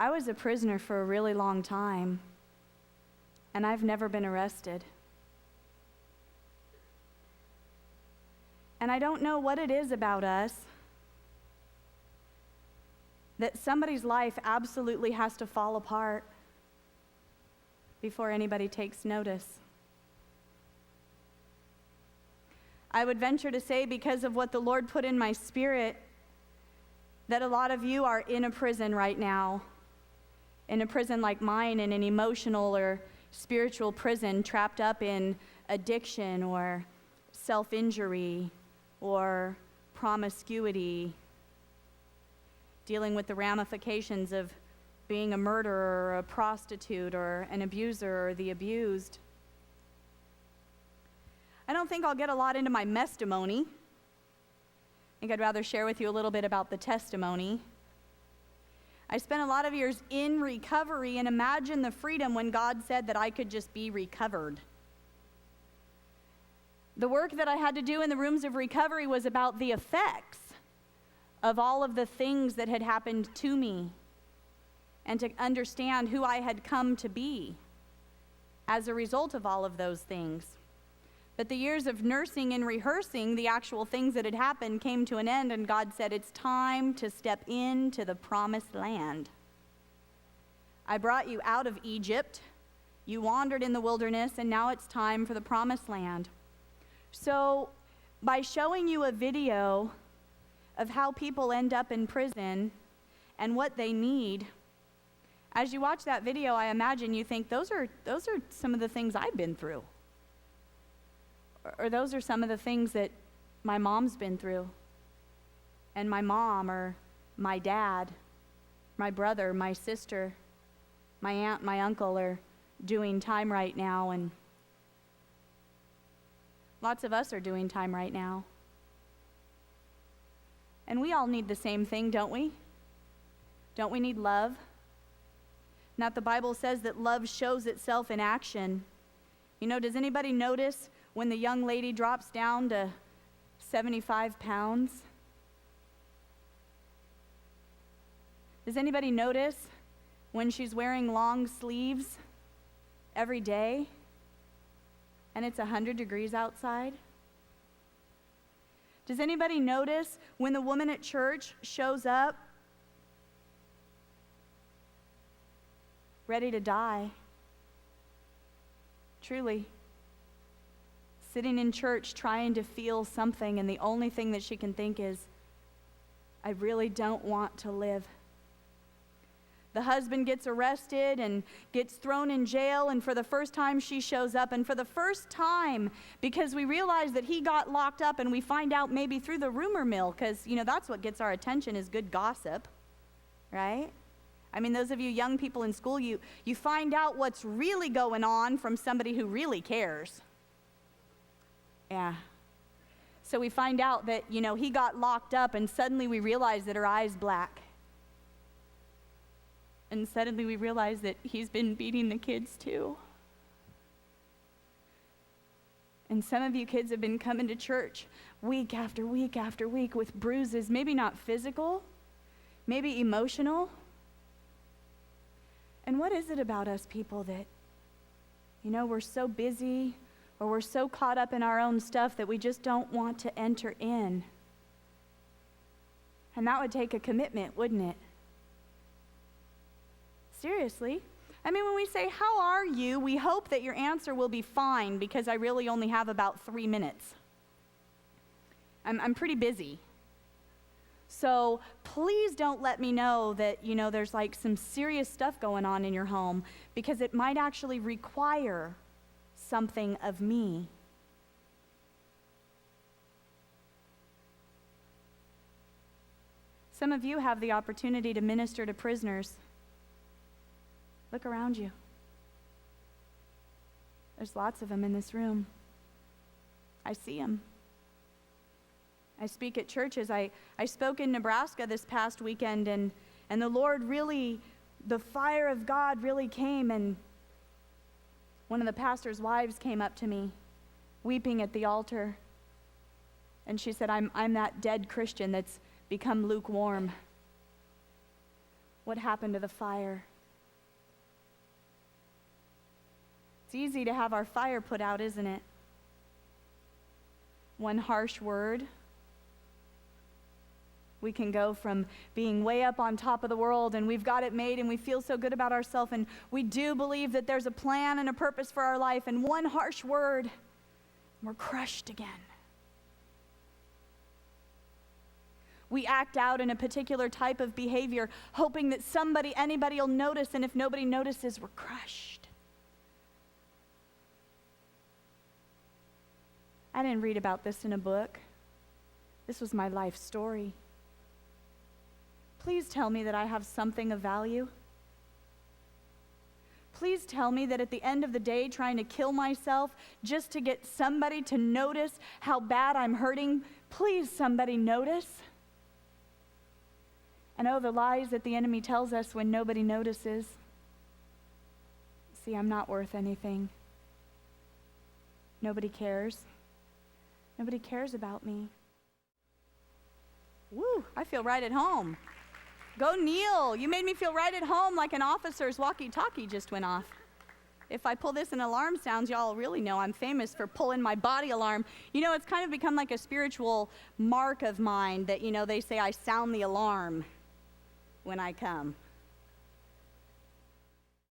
I was a prisoner for a really long time, and I've never been arrested. And I don't know what it is about us that somebody's life absolutely has to fall apart before anybody takes notice. I would venture to say, because of what the Lord put in my spirit, that a lot of you are in a prison right now, in a prison like mine, in an emotional or spiritual prison, trapped up in addiction or self-injury or promiscuity, dealing with the ramifications of being a murderer or a prostitute or an abuser or the abused. I don't think I'll get a lot into my mestimony. I think I'd rather share with you a little bit about the testimony. I spent a lot of years in recovery, and imagine the freedom when God said that I could just be recovered. The work that I had to do in the rooms of recovery was about the effects of all of the things that had happened to me, and to understand who I had come to be as a result of all of those things. But the years of nursing and rehearsing the actual things that had happened came to an end, and God said, it's time to step into the promised land. I brought you out of Egypt. You wandered in the wilderness, and now it's time for the promised land. So by showing you a video of how people end up in prison and what they need, as you watch that video, I imagine you think, those are some of the things I've been through. Or those are some of the things that my mom's been through, and my mom or my dad, my brother, my sister, my aunt, my uncle are doing time right now, and lots of us are doing time right now. And we all need the same thing, don't we? Don't we need love? Now, the Bible says that love shows itself in action. You know, does anybody notice when the young lady drops down to 75 pounds? Does anybody notice when she's wearing long sleeves every day and it's 100 degrees outside? Does anybody notice when the woman at church shows up ready to die? Truly. Sitting in church trying to feel something, and the only thing that she can think is, I really don't want to live. The husband gets arrested and gets thrown in jail, and for the first time she shows up, and for the first time, because we realize that he got locked up, and we find out maybe through the rumor mill, because, you know, that's what gets our attention, is good gossip, right? I mean, those of you young people in school, you find out what's really going on from somebody who really cares. Yeah. So we find out that, you know, he got locked up, and suddenly we realize that her eye's black. And suddenly we realize that he's been beating the kids too. And some of you kids have been coming to church week after week after week with bruises, maybe not physical, maybe emotional. And what is it about us people that, you know, we're so busy, or we're so caught up in our own stuff that we just don't want to enter in? And that would take a commitment, wouldn't it? Seriously. I mean, when we say, how are you? We hope that your answer will be fine, because I really only have about 3 minutes. I'm pretty busy. So please don't let me know that, you know, there's like some serious stuff going on in your home, because it might actually require something of me. Some of you have the opportunity to minister to prisoners. Look around you. There's lots of them in this room. I see them. I speak at churches. I spoke in Nebraska this past weekend, and the Lord really, the fire of God really came, and one of the pastor's wives came up to me, weeping at the altar, and she said, I'm that dead Christian that's become lukewarm. What happened to the fire? It's easy to have our fire put out, isn't it? One harsh word. We can go from being way up on top of the world and we've got it made and we feel so good about ourselves and we do believe that there's a plan and a purpose for our life, and one harsh word, we're crushed again. We act out in a particular type of behavior, hoping that anybody will notice, and if nobody notices, we're crushed. I didn't read about this in a book. This was my life story. Please tell me that I have something of value. Please tell me that at the end of the day, trying to kill myself just to get somebody to notice how bad I'm hurting, please somebody notice. And oh, the lies that the enemy tells us when nobody notices. See, I'm not worth anything. Nobody cares. Nobody cares about me. Woo, I feel right at home. Go Neil, you made me feel right at home, like an officer's walkie-talkie just went off. If I pull this in alarm sounds, y'all really know I'm famous for pulling my body alarm. You know, it's kind of become like a spiritual mark of mine that, they say I sound the alarm when I come.